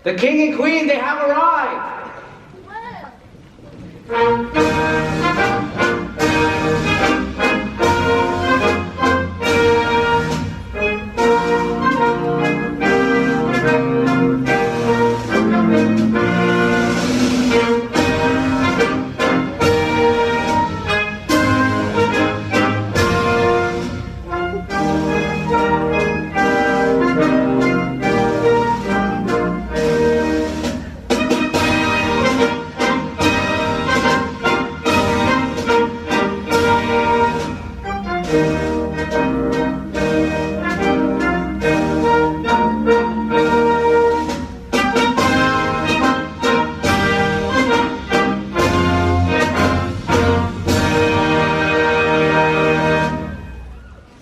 The king and queen, they have arrived!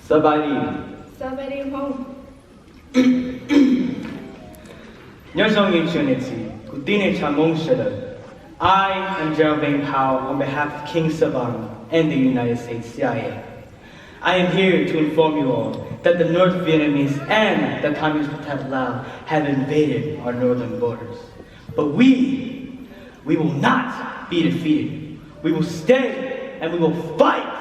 Sabari Hmong. I am General Bang Pao on behalf of King Sabang and the United States CIA. I am here to inform you all that the North Vietnamese and the Communist Party Lao have invaded our northern borders. But we will not be defeated. We will stay and we will fight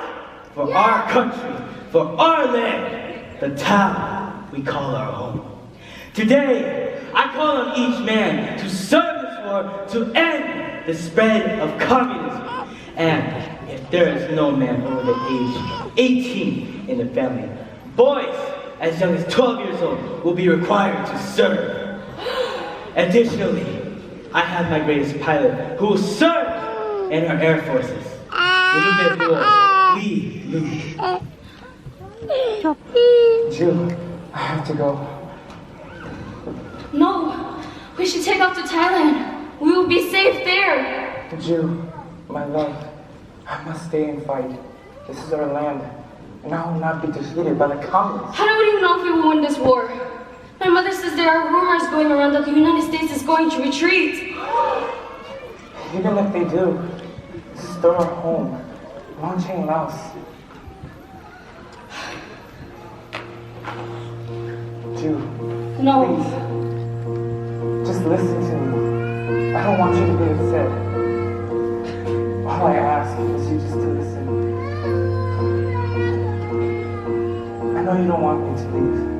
for our country, for our land, the town we call our home. Today, I call on each man to serve this war to end the spread of communism. And if there is no man over the age of 18 in the family, boys as young as 12 years old will be required to serve. Additionally, I have my greatest pilot who will serve in our air forces. Jill, I have to go. No, we should take off to Thailand. We will be safe there. Jill, my love, I must stay and fight. This is our land, and I will not be defeated by the communists. How do we even know if we will win this war? My mother says there are rumors going around that the United States is going to retreat. Even if they do, this is still our home. Long Chain Laos. Jill, No. please, just listen to me. I don't want you to get upset. All I ask is you just to listen. I know you don't want me to leave.